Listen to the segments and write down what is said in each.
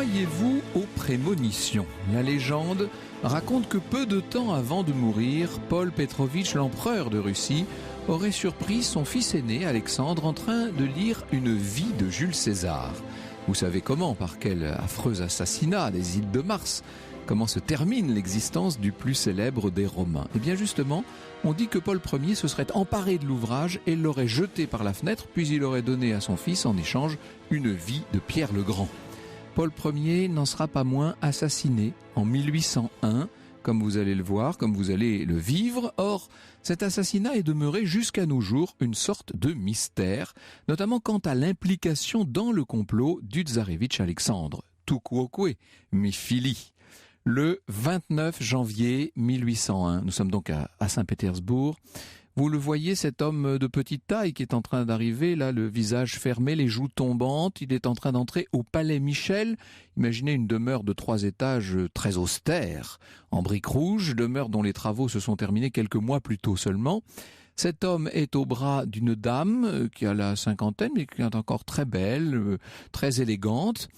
Croyez-vous aux prémonitions ? La légende raconte que peu de temps avant de mourir, Paul Petrovitch, l'empereur de Russie, aurait surpris son fils aîné, Alexandre, en train de lire une vie de Jules César. Vous savez comment, par quel affreux assassinat des îles de Mars, comment se termine l'existence du plus célèbre des Romains. Et bien justement, on dit que Paul Ier se serait emparé de l'ouvrage et l'aurait jeté par la fenêtre, puis il aurait donné à son fils en échange une vie de Pierre le Grand. Paul Ier n'en sera pas moins assassiné en 1801, comme vous allez le voir, comme vous allez le vivre. Or, cet assassinat est demeuré jusqu'à nos jours une sorte de mystère, notamment quant à l'implication dans le complot du tsarevitch Alexandre, Tukuokwe, Mifili. Le 29 janvier 1801, nous sommes donc à Saint-Pétersbourg. Vous le voyez, cet homme de petite taille qui est en train d'arriver, là, le visage fermé, les joues tombantes. Il est en train d'entrer au Palais Michel. Imaginez une demeure de 3 étages très austère, en briques rouges, demeure dont les travaux se sont terminés quelques mois plus tôt seulement. Cet homme est au bras d'une dame qui a la cinquantaine, mais qui est encore très belle, très élégante.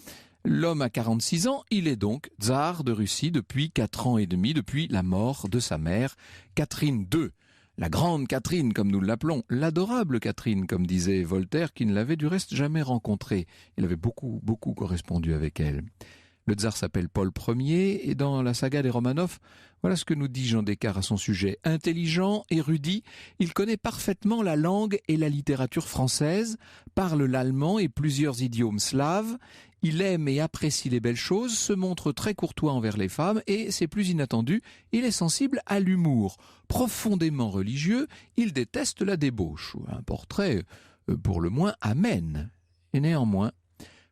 L'homme a 46 ans, il est donc tsar de Russie depuis 4 ans et demi, depuis la mort de sa mère, Catherine II. La grande Catherine, comme nous l'appelons, l'adorable Catherine, comme disait Voltaire, qui ne l'avait du reste jamais rencontrée. Il avait beaucoup correspondu avec elle. Le tsar s'appelle Paul Ier, et dans la saga des Romanov, voilà ce que nous dit Jean Descartes à son sujet. Intelligent, érudit, il connaît parfaitement la langue et la littérature française, parle l'allemand et plusieurs idiomes slaves, il aime et apprécie les belles choses, se montre très courtois envers les femmes et, c'est plus inattendu, il est sensible à l'humour. Profondément religieux, il déteste la débauche. Un portrait pour le moins amène. Et néanmoins,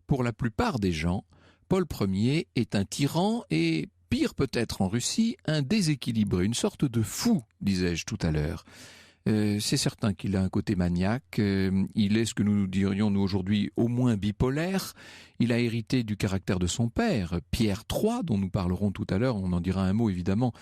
pour la plupart des gens, Paul Ier est un tyran et, pire peut-être en Russie, un déséquilibré, une sorte de fou, disais-je tout à l'heure. C'est certain qu'il a un côté maniaque, il est ce que nous dirions nous aujourd'hui au moins bipolaire, il a hérité du caractère de son père, Pierre III, dont nous parlerons tout à l'heure, on en dira un mot évidemment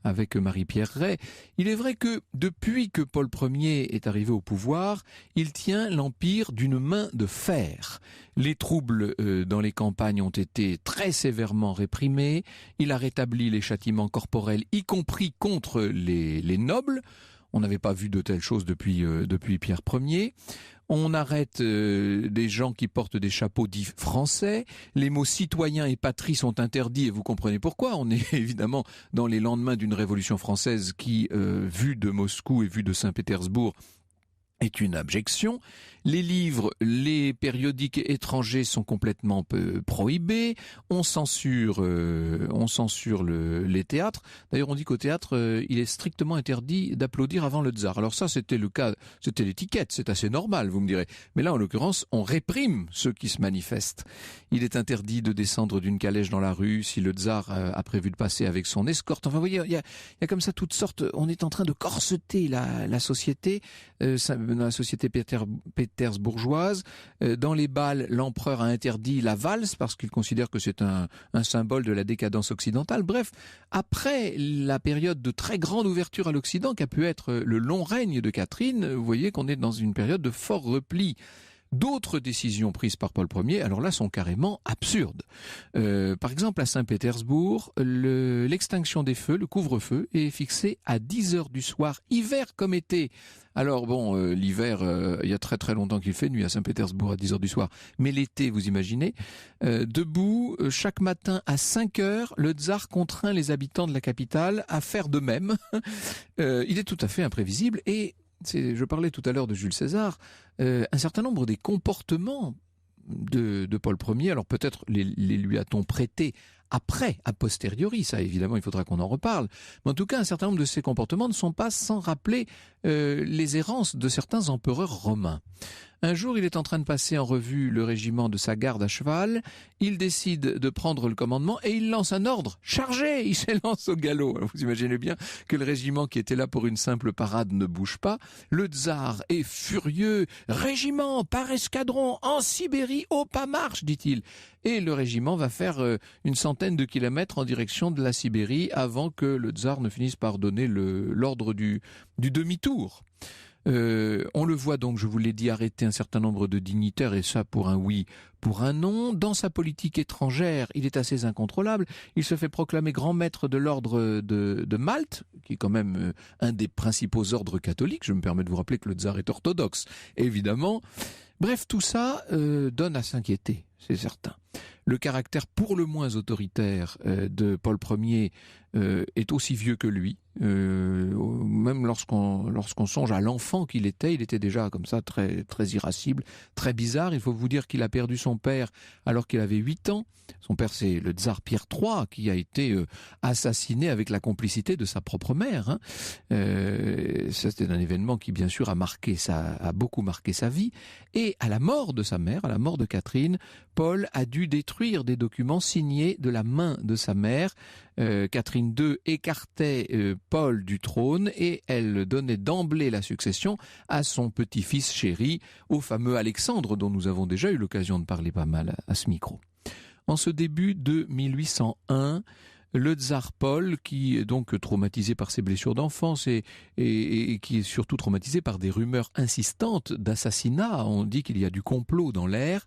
avec Marie-Pierre Ray. Il est vrai que depuis que Paul Ier est arrivé au pouvoir, il tient l'empire d'une main de fer. Les troubles dans les campagnes ont été très sévèrement réprimés, il a rétabli les châtiments corporels, y compris contre les nobles. On n'avait pas vu de telles choses depuis Pierre Ier. On arrête des gens qui portent des chapeaux dits français. Les mots citoyen et patrie sont interdits et vous comprenez pourquoi. On est évidemment dans les lendemains d'une révolution française qui, vue de Moscou et vue de Saint-Pétersbourg, est une abjection. Les livres, les périodiques étrangers sont complètement prohibés. On censure les théâtres. D'ailleurs, on dit qu'au théâtre, il est strictement interdit d'applaudir avant le tsar. Alors ça, c'était le cas, c'était l'étiquette, c'est assez normal, vous me direz. Mais là, en l'occurrence, on réprime ceux qui se manifestent. Il est interdit de descendre d'une calèche dans la rue si le tsar a prévu de passer avec son escorte. Enfin, vous voyez, il y a comme ça toutes sortes. On est en train de corseter la société. Dans la société pétersbourgeoise. Dans les bals, l'empereur a interdit la valse parce qu'il considère que c'est un symbole de la décadence occidentale. Bref, après la période de très grande ouverture à l'Occident qu'a pu être le long règne de Catherine, vous voyez qu'on est dans une période de fort repli. D'autres décisions prises par Paul Ier, alors là, sont carrément absurdes. Par exemple, à Saint-Pétersbourg, l'extinction des feux, le couvre-feu, est fixé à 10h du soir, hiver comme été. Alors bon, l'hiver, il y a très très longtemps qu'il fait nuit à Saint-Pétersbourg à 10h du soir. Mais l'été, vous imaginez, debout, chaque matin à 5h, le tsar contraint les habitants de la capitale à faire de même. Il est tout à fait imprévisible et je parlais tout à l'heure de Jules César, un certain nombre des comportements de Paul Ier, alors peut-être les lui a-t-on prêté après, a posteriori, ça évidemment il faudra qu'on en reparle, mais en tout cas un certain nombre de ces comportements ne sont pas sans rappeler les errances de certains empereurs romains. Un jour, il est en train de passer en revue le régiment de sa garde à cheval. Il décide de prendre le commandement et il lance un ordre. Chargez! Il s'élance au galop. Alors, vous imaginez bien que le régiment qui était là pour une simple parade ne bouge pas. Le tsar est furieux. Régiment par escadron en Sibérie au pas marche, dit-il. Et le régiment va faire une centaine de kilomètres en direction de la Sibérie avant que le tsar ne finisse par donner l'ordre du demi-tour. On le voit donc, je vous l'ai dit, arrêter un certain nombre de dignitaires, et ça pour un oui, pour un non. Dans sa politique étrangère, il est assez incontrôlable. Il se fait proclamer grand maître de l'ordre de Malte, qui est quand même un des principaux ordres catholiques. Je me permets de vous rappeler que le tsar est orthodoxe, évidemment. Bref, tout ça donne à s'inquiéter, c'est certain. Le caractère pour le moins autoritaire de Paul Ier est aussi vieux que lui. Même lorsqu'on songe à l'enfant qu'il était, il était déjà comme ça très, très irascible, très bizarre. Il faut vous dire qu'il a perdu son père alors qu'il avait 8 ans. Son père, c'est le tsar Pierre III, qui a été assassiné avec la complicité de sa propre mère. Ça, c'était un événement qui, bien sûr, a beaucoup marqué sa vie. Et à la mort de sa mère, à la mort de Catherine, Paul a dû détruire des documents signés de la main de sa mère. Catherine II écartait Paul du trône et elle donnait d'emblée la succession à son petit-fils chéri, au fameux Alexandre, dont nous avons déjà eu l'occasion de parler pas mal à ce micro. En ce début de 1801, le tsar Paul, qui est donc traumatisé par ses blessures d'enfance et qui est surtout traumatisé par des rumeurs insistantes d'assassinat, on dit qu'il y a du complot dans l'air,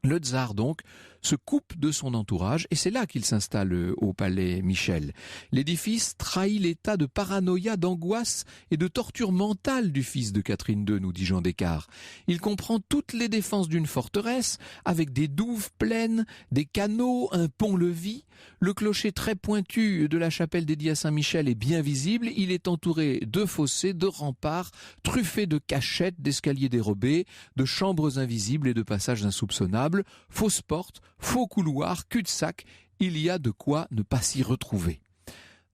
le tsar donc se coupe de son entourage et c'est là qu'il s'installe au palais Michel. L'édifice trahit l'état de paranoïa, d'angoisse et de torture mentale du fils de Catherine II, nous dit Jean Descartes. Il comprend toutes les défenses d'une forteresse avec des douves pleines, des canaux, un pont-levis. Le clocher très pointu de la chapelle dédiée à Saint-Michel est bien visible. Il est entouré de fossés, de remparts, truffés de cachettes, d'escaliers dérobés, de chambres invisibles et de passages insoupçonnables, fausses portes, faux couloirs, cul-de-sac, il y a de quoi ne pas s'y retrouver.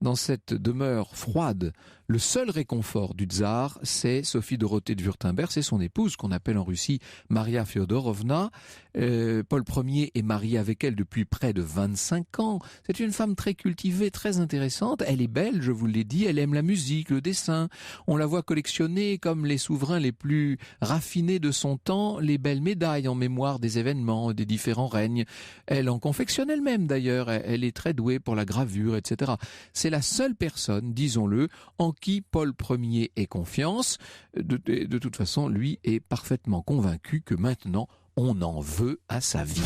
Dans cette demeure froide, le seul réconfort du tsar, c'est Sophie Dorothée de Wurtemberg, c'est son épouse qu'on appelle en Russie Maria Fyodorovna. Paul Ier est marié avec elle depuis près de 25 ans. C'est une femme très cultivée, très intéressante. Elle est belle, je vous l'ai dit, elle aime la musique, le dessin. On la voit collectionner, comme les souverains les plus raffinés de son temps, les belles médailles en mémoire des événements, des différents règnes. Elle en confectionne elle-même d'ailleurs, elle est très douée pour la gravure, etc. C'est la seule personne, disons-le, en qui Paul Ier ait confiance. De toute façon, lui est parfaitement convaincu que maintenant, on en veut à sa vie.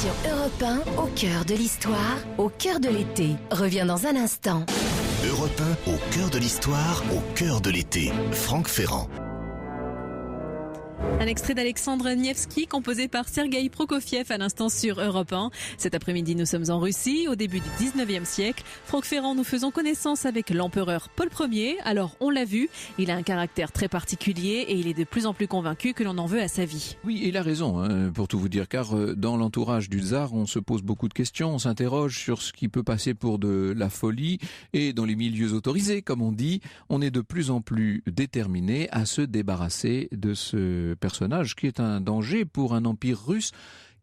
Sur Europe 1, au cœur de l'histoire, au cœur de l'été, revient dans un instant. Europe 1, au cœur de l'histoire, au cœur de l'été. Franck Ferrand. Un extrait d'Alexandre Nevsky composé par Sergueï Prokofiev à l'instant sur Europe 1. Cet après-midi, nous sommes en Russie, au début du 19e siècle. Franck Ferrand, nous faisons connaissance avec l'empereur Paul Ier. Alors, on l'a vu, il a un caractère très particulier et il est de plus en plus convaincu que l'on en veut à sa vie. Oui, il a raison, pour tout vous dire, car dans l'entourage du tsar, on se pose beaucoup de questions, on s'interroge sur ce qui peut passer pour de la folie, et dans les milieux autorisés, comme on dit, on est de plus en plus déterminé à se débarrasser de ce personnage qui est un danger pour un empire russe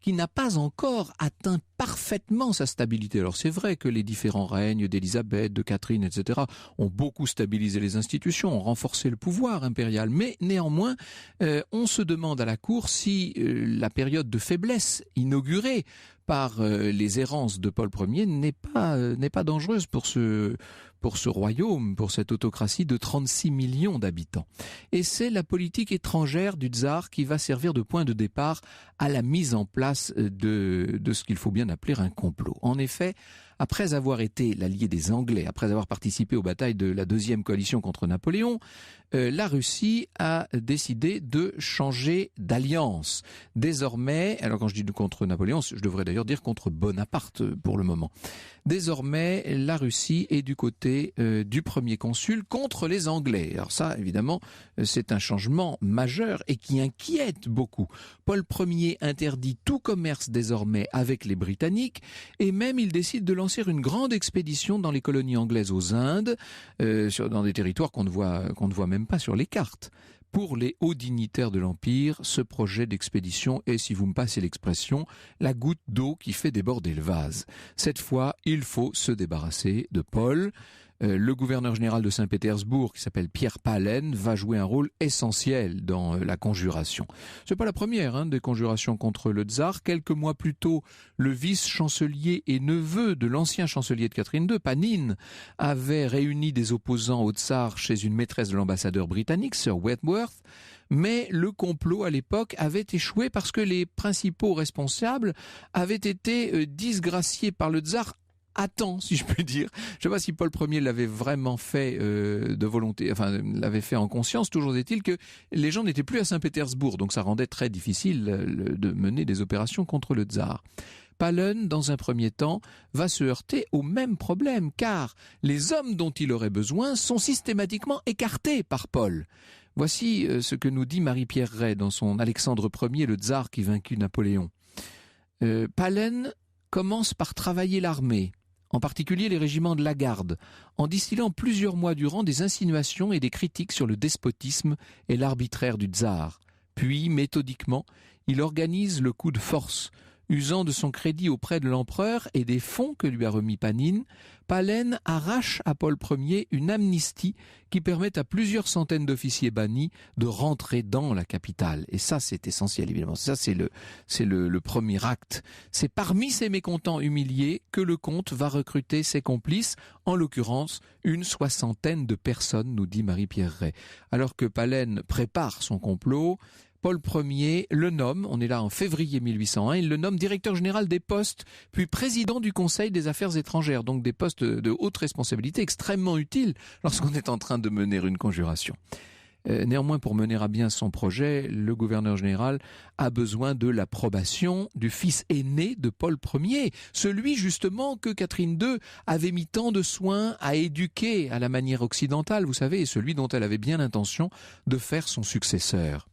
qui n'a pas encore atteint parfaitement sa stabilité. Alors c'est vrai que les différents règnes d'Élisabeth, de Catherine, etc. ont beaucoup stabilisé les institutions, ont renforcé le pouvoir impérial, mais néanmoins, on se demande à la cour si la période de faiblesse inaugurée par les errances de Paul Ier n'est pas dangereuse pour ce royaume, pour cette autocratie de 36 millions d'habitants. Et c'est la politique étrangère du tsar qui va servir de point de départ à la mise en place de ce qu'il faut bien appeler un complot. En effet, après avoir été l'allié des Anglais, après avoir participé aux batailles de la deuxième coalition contre Napoléon, la Russie a décidé de changer d'alliance. Désormais, alors quand je dis contre Napoléon, je devrais d'ailleurs dire contre Bonaparte pour le moment. Désormais, la Russie est du côté du premier consul contre les Anglais. Alors ça, évidemment, c'est un changement majeur et qui inquiète beaucoup. Paul Ier interdit tout commerce désormais avec les Britanniques et même il décide de lancer une grande expédition dans les colonies anglaises aux Indes, dans des territoires qu'on ne voit même pas sur les cartes. Pour les hauts dignitaires de l'Empire, ce projet d'expédition est, si vous me passez l'expression, la goutte d'eau qui fait déborder le vase. Cette fois, il faut se débarrasser de Paul. Le gouverneur général de Saint-Pétersbourg, qui s'appelle Pierre Pahlen, va jouer un rôle essentiel dans la conjuration. C'est pas la première des conjurations contre le tsar. Quelques mois plus tôt, le vice-chancelier et neveu de l'ancien chancelier de Catherine II, Panine, avait réuni des opposants au tsar chez une maîtresse de l'ambassadeur britannique, Sir Wentworth. Mais le complot à l'époque avait échoué parce que les principaux responsables avaient été disgraciés par le tsar à temps, si je puis dire. Je ne sais pas si Paul Ier l'avait vraiment fait de volonté, enfin l'avait fait en conscience. Toujours est-il que les gens n'étaient plus à Saint-Pétersbourg, donc ça rendait très difficile de mener des opérations contre le tsar. Pahlen, dans un premier temps, va se heurter au même problème, car les hommes dont il aurait besoin sont systématiquement écartés par Paul. Voici ce que nous dit Marie-Pierre Ray dans son Alexandre Ier, le tsar qui vaincut Napoléon. Pahlen commence par travailler l'armée, en particulier les régiments de la garde, en distillant plusieurs mois durant des insinuations et des critiques sur le despotisme et l'arbitraire du tsar. Puis, méthodiquement, il organise le coup de force. Usant de son crédit auprès de l'empereur et des fonds que lui a remis Panine, Pahlen arrache à Paul Ier une amnistie qui permet à plusieurs centaines d'officiers bannis de rentrer dans la capitale. Et ça, c'est essentiel, évidemment. Ça, c'est le premier acte. C'est parmi ces mécontents humiliés que le comte va recruter ses complices, en l'occurrence une soixantaine de personnes, nous dit Marie-Pierre Ray. Alors que Pahlen prépare son complot, Paul Ier le nomme, on est là en février 1801, il le nomme directeur général des postes, puis président du Conseil des affaires étrangères, donc des postes de haute responsabilité extrêmement utiles lorsqu'on est en train de mener une conjuration. Néanmoins, pour mener à bien son projet, le gouverneur général a besoin de l'approbation du fils aîné de Paul Ier, celui justement que Catherine II avait mis tant de soin à éduquer à la manière occidentale, vous savez, et celui dont elle avait bien l'intention de faire son successeur.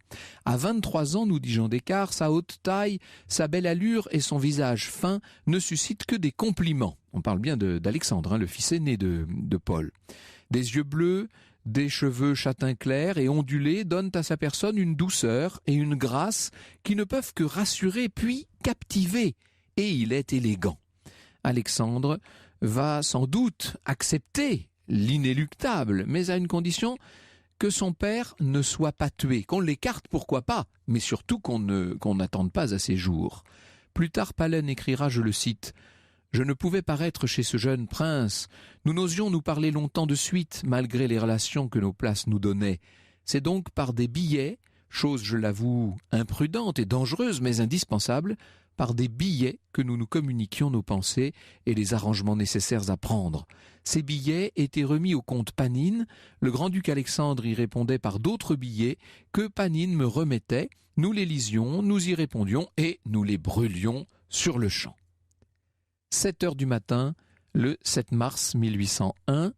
À 23 ans, nous dit Jean Descartes, sa haute taille, sa belle allure et son visage fin ne suscitent que des compliments. On parle bien d'Alexandre, le fils aîné de Paul. Des yeux bleus, des cheveux châtain clair et ondulés donnent à sa personne une douceur et une grâce qui ne peuvent que rassurer puis captiver. Et il est élégant. Alexandre va sans doute accepter l'inéluctable, mais à une condition: que son père ne soit pas tué, qu'on l'écarte pourquoi pas, mais surtout qu'on n'attende pas à ses jours. Plus tard, Pahlen écrira, je le cite, « Je ne pouvais paraître chez ce jeune prince. Nous n'osions nous parler longtemps de suite, malgré les relations que nos places nous donnaient. C'est donc par des billets, chose, je l'avoue, imprudente et dangereuse, mais indispensable, par des billets que nous nous communiquions nos pensées et les arrangements nécessaires à prendre. Ces billets étaient remis au comte Panine, le grand-duc Alexandre y répondait par d'autres billets que Panine me remettait, nous les lisions, nous y répondions et nous les brûlions sur le champ. 7 heures du matin, le 7 mars 1801,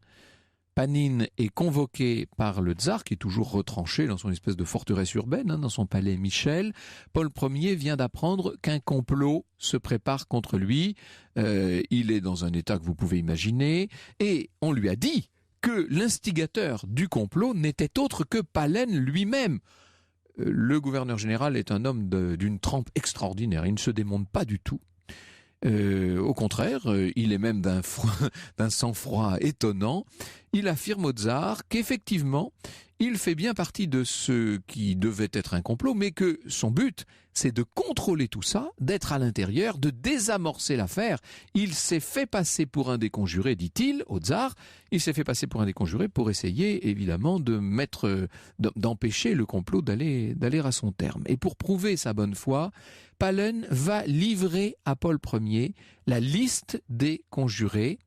Panine est convoqué par le tsar, qui est toujours retranché dans son espèce de forteresse urbaine, dans son palais Michel. Paul Ier vient d'apprendre qu'un complot se prépare contre lui. Il est dans un état que vous pouvez imaginer. Et on lui a dit que l'instigateur du complot n'était autre que Pahlen lui-même. Le gouverneur général est un homme d'une trempe extraordinaire. Il ne se démonte pas du tout. Au contraire, il est même d'un sang-froid étonnant. Il affirme au tsar qu'effectivement, il fait bien partie de ce qui devait être un complot, mais que son but, c'est de contrôler tout ça, d'être à l'intérieur, de désamorcer l'affaire. Il s'est fait passer pour un des conjurés, dit-il, au tsar. Il s'est fait passer pour un des conjurés pour essayer, évidemment, d'empêcher le complot d'aller à son terme. Et pour prouver sa bonne foi, Pahlen va livrer à Paul Ier la liste des conjurés.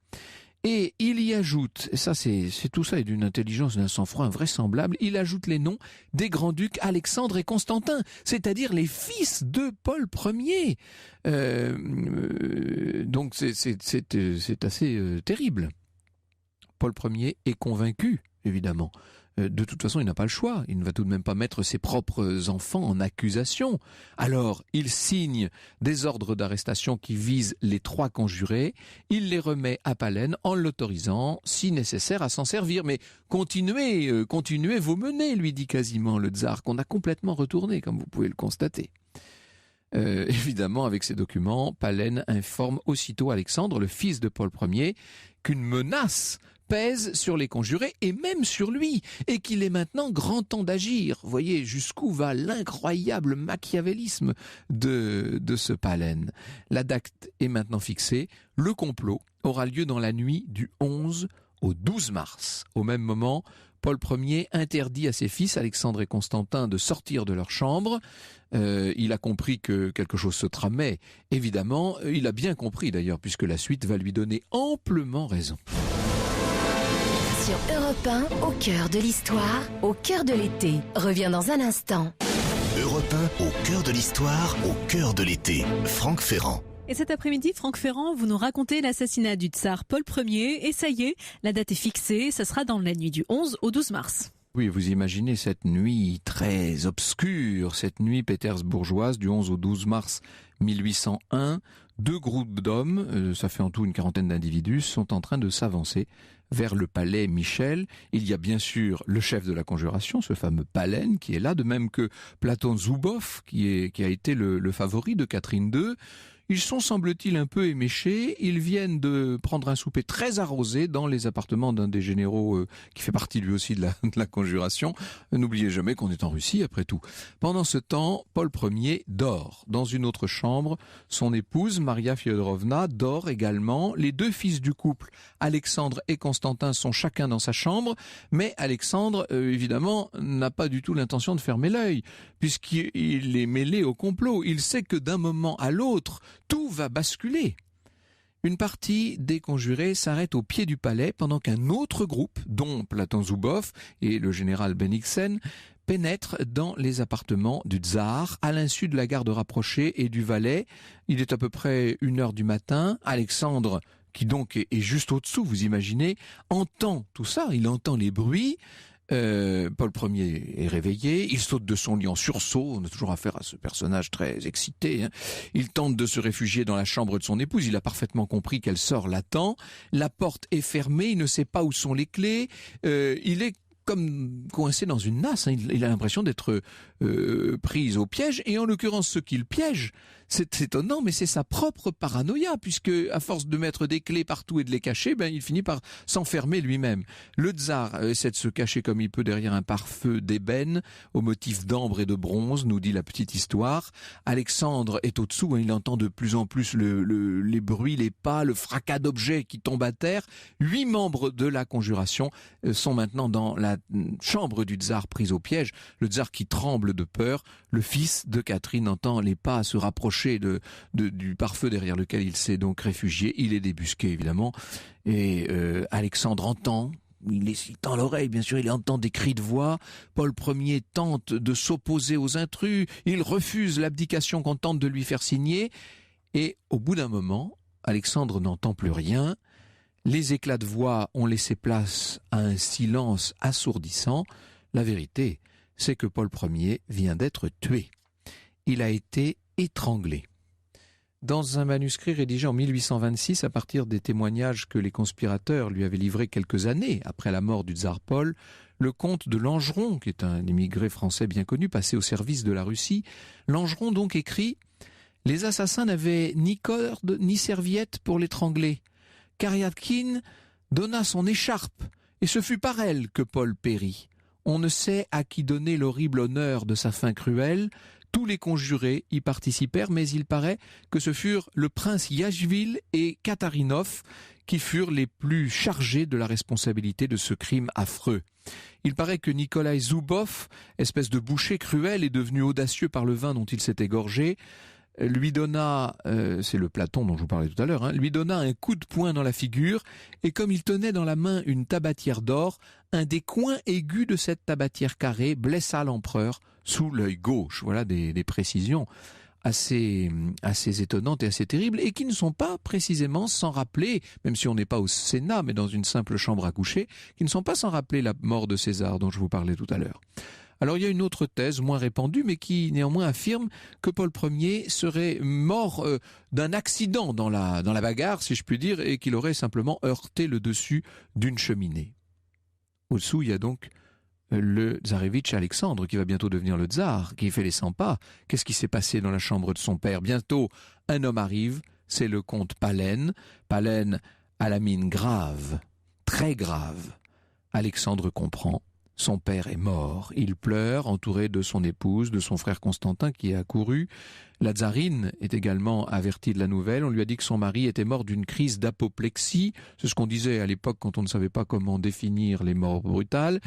Et il y ajoute, et ça c'est tout ça est d'une intelligence, d'un sang-froid invraisemblable, il ajoute les noms des grands-ducs Alexandre et Constantin, c'est-à-dire les fils de Paul Ier. Donc c'est assez terrible. Paul Ier est convaincu, évidemment. De toute façon, il n'a pas le choix. Il ne va tout de même pas mettre ses propres enfants en accusation. Alors, il signe des ordres d'arrestation qui visent les 3 conjurés. Il les remet à Pahlen en l'autorisant, si nécessaire, à s'en servir. Mais continuez vos menées, lui dit quasiment le tsar, qu'on a complètement retourné, comme vous pouvez le constater. Évidemment, avec ces documents, Pahlen informe aussitôt Alexandre, le fils de Paul Ier, qu'une menace pèse sur les conjurés et même sur lui, et qu'il est maintenant grand temps d'agir. Vous voyez jusqu'où va l'incroyable machiavélisme de ce Palen. La date est maintenant fixée. Le complot aura lieu dans la nuit du 11 au 12 mars. Au même moment, Paul Ier interdit à ses fils, Alexandre et Constantin, de sortir de leur chambre. Il a compris que quelque chose se tramait. Évidemment, il a bien compris d'ailleurs, puisque la suite va lui donner amplement raison. Sur Europe 1, au cœur de l'histoire, au cœur de l'été, revient dans un instant. Europe 1, au cœur de l'histoire, au cœur de l'été. Franck Ferrand. Et cet après-midi, Franck Ferrand, vous nous racontez l'assassinat du tsar Paul Ier. Et ça y est, la date est fixée. Ça sera dans la nuit du 11 au 12 mars. Oui, vous imaginez cette nuit très obscure, cette nuit pétersbourgeoise du 11 au 12 mars 1801. 2 groupes d'hommes, ça fait en tout une quarantaine d'individus, sont en train de s'avancer vers le palais Michel. Il y a bien sûr le chef de la conjuration, ce fameux Palen, qui est là, de même que Platon Zubov, qui a été le favori de Catherine II. Ils sont, semble-t-il, un peu éméchés. Ils viennent de prendre un souper très arrosé dans les appartements d'un des généraux qui fait partie lui aussi de la conjuration. N'oubliez jamais qu'on est en Russie, après tout. Pendant ce temps, Paul Ier dort. Dans une autre chambre, son épouse, Maria Fyodorovna, dort également. Les 2 fils du couple, Alexandre et Constantin, sont chacun dans sa chambre. Mais Alexandre, évidemment, n'a pas du tout l'intention de fermer l'œil, puisqu'il est mêlé au complot. Il sait que d'un moment à l'autre, tout va basculer. Une partie des conjurés s'arrête au pied du palais pendant qu'un autre groupe, dont Platon Zubov et le général Bennigsen, pénètre dans les appartements du tsar à l'insu de la garde rapprochée et du valet. Il est à peu près 1h du matin. Alexandre, qui donc est juste au-dessous, vous imaginez, entend tout ça, il entend les bruits. Paul Ier est réveillé, il saute de son lit en sursaut, on a toujours affaire à ce personnage très excité, hein. Il tente de se réfugier dans la chambre de son épouse, il a parfaitement compris qu'elle sort l'attend, la porte est fermée, il ne sait pas où sont les clés, il est comme coincé dans une nasse, hein. Il a l'impression d'être pris au piège, et en l'occurrence ce qu'il piège, c'est étonnant, mais c'est sa propre paranoïa, puisque à force de mettre des clés partout et de les cacher, il finit par s'enfermer lui-même. Le tsar essaie de se cacher comme il peut derrière un pare-feu d'ébène au motif d'ambre et de bronze, nous dit la petite histoire. Alexandre est au-dessous, hein, il entend de plus en plus les bruits, les pas, le fracas d'objets qui tombent à terre. 8 membres de la conjuration sont maintenant dans la chambre du tsar pris au piège. Le tsar qui tremble de peur, le fils de Catherine entend les pas se rapprocher du pare-feu derrière lequel il s'est donc réfugié. Il est débusqué évidemment, et Alexandre entend, il tend l'oreille bien sûr, il entend des cris de voix. Paul Ier tente de s'opposer aux intrus, il refuse l'abdication qu'on tente de lui faire signer, et au bout d'un moment, Alexandre n'entend plus rien. Les éclats de voix ont laissé place à un silence assourdissant. La vérité, c'est que Paul Ier vient d'être tué. Il a été étranglé. Dans un manuscrit rédigé en 1826 à partir des témoignages que les conspirateurs lui avaient livrés quelques années après la mort du tsar Paul, le comte de Langeron, qui est un émigré français bien connu, passé au service de la Russie, Langeron donc écrit « Les assassins n'avaient ni corde ni serviette pour l'étrangler. Kariatkine donna son écharpe, et ce fut par elle que Paul périt. On ne sait à qui donner l'horrible honneur de sa fin cruelle. Tous les conjurés y participèrent, mais il paraît que ce furent le prince Yachvili et Katarinov qui furent les plus chargés de la responsabilité de ce crime affreux. Il paraît que Nikolai Zubov, espèce de boucher cruel et devenu audacieux par le vin dont il s'était gorgé, lui donna, c'est le Platon dont je vous parlais tout à l'heure, hein, lui donna un coup de poing dans la figure, et comme il tenait dans la main une tabatière d'or, un des coins aigus de cette tabatière carrée blessa l'empereur sous l'œil gauche. Voilà des précisions assez étonnantes et assez terribles, et qui ne sont pas précisément sans rappeler, même si on n'est pas au Sénat, mais dans une simple chambre à coucher, qui ne sont pas sans rappeler la mort de César dont je vous parlais tout à l'heure. Alors il y a une autre thèse moins répandue, mais qui néanmoins affirme que Paul Ier serait mort d'un accident dans la bagarre, si je puis dire, et qu'il aurait simplement heurté le dessus d'une cheminée. Au-dessous, il y a donc le tsarevitch Alexandre, qui va bientôt devenir le tsar, qui fait les 100 pas. Qu'est-ce qui s'est passé dans la chambre de son père? Bientôt, un homme arrive, c'est le comte Palen. Palen a la mine grave, très grave. Alexandre comprend. Son père est mort. Il pleure, entouré de son épouse, de son frère Constantin qui est accouru. La tsarine est également avertie de la nouvelle. On lui a dit que son mari était mort d'une crise d'apoplexie. C'est ce qu'on disait à l'époque quand on ne savait pas comment définir les morts brutales.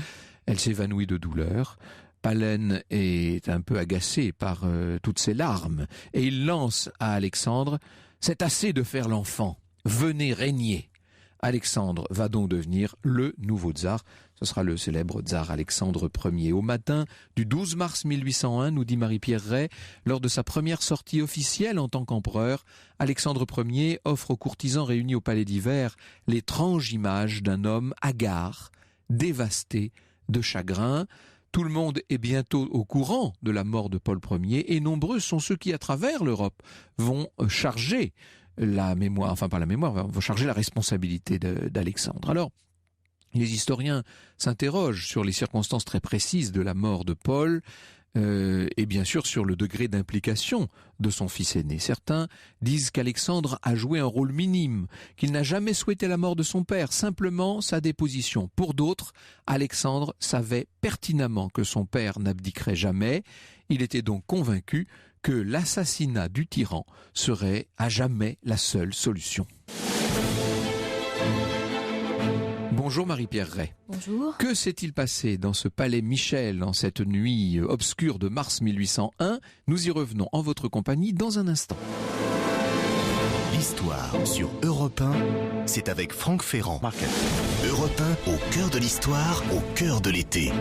Elle s'évanouit de douleur. Pahlen est un peu agacé par toutes ces larmes et il lance à Alexandre « C'est assez de faire l'enfant, venez régner ». Alexandre va donc devenir le nouveau tsar. Ce sera le célèbre tsar Alexandre Ier. Au matin du 12 mars 1801, nous dit Marie-Pierre Ray, lors de sa première sortie officielle en tant qu'empereur, Alexandre Ier offre aux courtisans réunis au palais d'hiver l'étrange image d'un homme hagard, dévasté de chagrin. Tout le monde est bientôt au courant de la mort de Paul Ier et nombreux sont ceux qui, à travers l'Europe, vont charger la mémoire, enfin pas la mémoire, vont charger la responsabilité d'Alexandre. Alors, les historiens s'interrogent sur les circonstances très précises de la mort de Paul et bien sûr sur le degré d'implication de son fils aîné. Certains disent qu'Alexandre a joué un rôle minime, qu'il n'a jamais souhaité la mort de son père, simplement sa déposition. Pour d'autres, Alexandre savait pertinemment que son père n'abdiquerait jamais. Il était donc convaincu que l'assassinat du tyran serait à jamais la seule solution. Bonjour Marie-Pierre Ray. Bonjour. Que s'est-il passé dans ce palais Michel en cette nuit obscure de mars 1801 ? Nous y revenons en votre compagnie dans un instant. L'histoire sur Europe 1, c'est avec Franck Ferrand. Europe 1, au cœur de l'histoire, au cœur de l'été.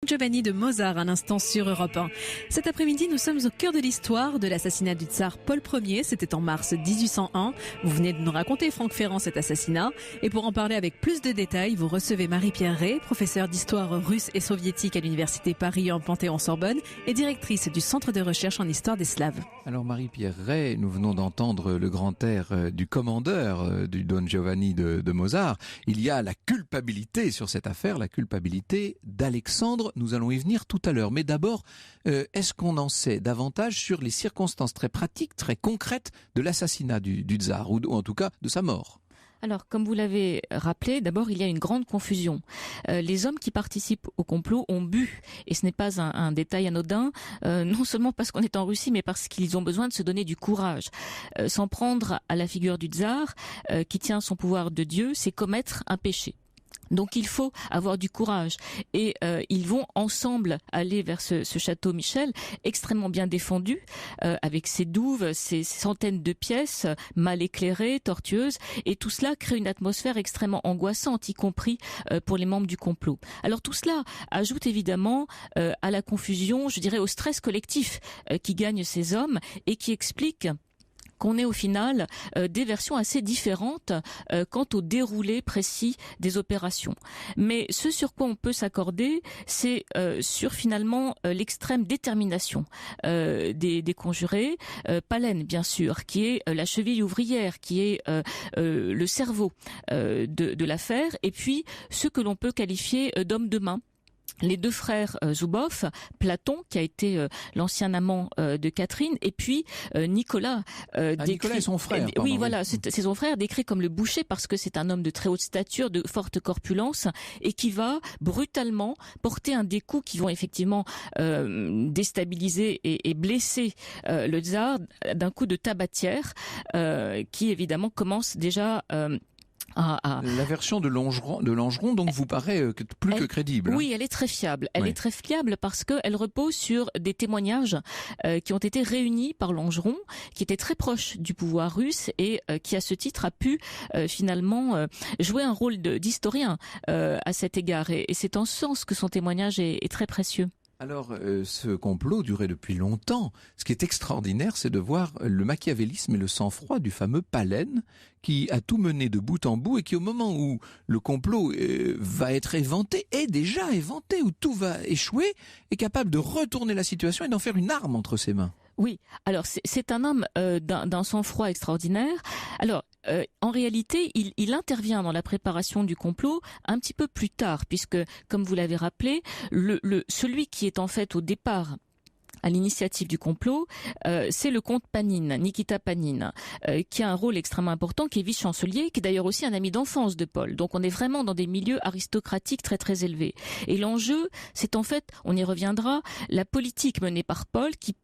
Giovanni de Mozart, un instant sur Europe 1. Cet après-midi, nous sommes au cœur de l'histoire de l'assassinat du tsar Paul Ier. C'était en mars 1801. Vous venez de nous raconter, Franck Ferrand, cet assassinat. Et pour en parler avec plus de détails, vous recevez Marie-Pierre Ray, professeure d'histoire russe et soviétique à l'université Paris en Panthéon-Sorbonne et directrice du Centre de recherche en histoire des Slaves. Alors Marie-Pierre Ray, nous venons d'entendre le grand air du commandeur du Don Giovanni de Mozart. Il y a la culpabilité sur cette affaire, la culpabilité d'Alexandre. Nous allons y venir tout à l'heure. Mais d'abord, est-ce qu'on en sait davantage sur les circonstances très pratiques, très concrètes de l'assassinat du tsar, ou en tout cas de sa mort ? Alors, comme vous l'avez rappelé, d'abord, il y a une grande confusion. Les hommes qui participent au complot ont bu, et ce n'est pas un détail anodin, non seulement parce qu'on est en Russie, mais parce qu'ils ont besoin de se donner du courage. S'en prendre à la figure du tsar, qui tient son pouvoir de Dieu, c'est commettre un péché. Donc il faut avoir du courage et ils vont ensemble aller vers ce château Michel extrêmement bien défendu avec ses douves, ses centaines de pièces mal éclairées, tortueuses, et tout cela crée une atmosphère extrêmement angoissante, y compris pour les membres du complot. Alors tout cela ajoute évidemment à la confusion, je dirais au stress collectif qui gagne ces hommes et qui explique qu'on ait au final des versions assez différentes quant au déroulé précis des opérations. Mais ce sur quoi on peut s'accorder, c'est sur finalement l'extrême détermination des conjurés. Pahlen, bien sûr, qui est la cheville ouvrière, qui est le cerveau de l'affaire, et puis ce que l'on peut qualifier d'hommes de main. Les deux frères Zubov, Platon, qui a été l'ancien amant de Catherine, et puis Nicolas. Nicolas est son frère. Oui, voilà, c'est son frère, décrit comme le boucher parce que c'est un homme de très haute stature, de forte corpulence, et qui va brutalement porter un des coups qui vont effectivement déstabiliser et blesser le tsar d'un coup de tabatière, qui évidemment commence déjà... La version de Langeron donc vous paraît plus que crédible. Oui, elle est très fiable. Elle est très fiable parce qu'elle repose sur des témoignages qui ont été réunis par Langeron, qui était très proche du pouvoir russe et qui à ce titre a pu finalement jouer un rôle d'historien à cet égard. Et c'est en ce sens que son témoignage est très précieux. Alors, ce complot durait depuis longtemps. Ce qui est extraordinaire, c'est de voir le machiavélisme et le sang-froid du fameux Pallène, qui a tout mené de bout en bout et qui, au moment où le complot va être éventé, est déjà éventé, où tout va échouer, est capable de retourner la situation et d'en faire une arme entre ses mains. Oui, alors c'est un homme d'un sang-froid extraordinaire. Alors, en réalité, il intervient dans la préparation du complot un petit peu plus tard, puisque, comme vous l'avez rappelé, celui qui est en fait au départ à l'initiative du complot, c'est le comte Panine, Nikita Panine, qui a un rôle extrêmement important, qui est vice-chancelier, qui est d'ailleurs aussi un ami d'enfance de Paul. Donc on est vraiment dans des milieux aristocratiques très très élevés. Et l'enjeu, c'est en fait, on y reviendra, la politique menée par Paul qui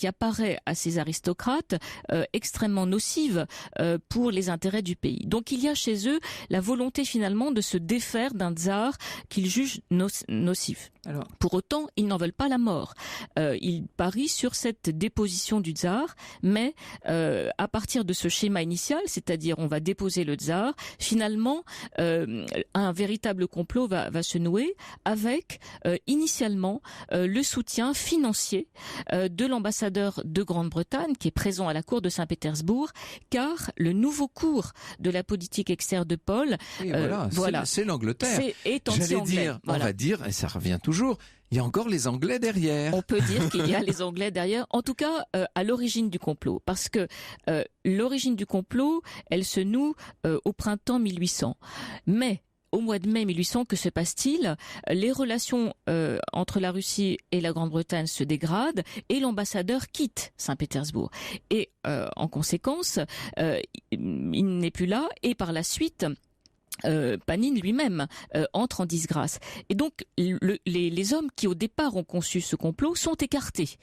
apparaît à ces aristocrates extrêmement nocive pour les intérêts du pays. Donc il y a chez eux la volonté finalement de se défaire d'un tsar qu'ils jugent nocif. Alors, pour autant, ils n'en veulent pas la mort. Ils parient sur cette déposition du tsar, mais à partir de ce schéma initial, c'est-à-dire on va déposer le tsar, finalement un véritable complot va se nouer avec initialement le soutien financier de l'ambassadeur de Grande-Bretagne qui est présent à la cour de Saint-Pétersbourg, car le nouveau cours de la politique extérieure de Paul, c'est l'Angleterre. Est anti-anglais. On va dire, et ça revient toujours, il y a encore les Anglais derrière. On peut dire qu'il y a les Anglais derrière, en tout cas à l'origine du complot, parce que l'origine du complot, elle se noue au printemps 1800. Mais au mois de mai 1800, que se passe-t-il? Les relations entre la Russie et la Grande-Bretagne se dégradent et l'ambassadeur quitte Saint-Pétersbourg. Et en conséquence, il n'est plus là et par la suite, Panine lui-même entre en disgrâce. Et donc, les hommes qui au départ ont conçu ce complot sont écartés.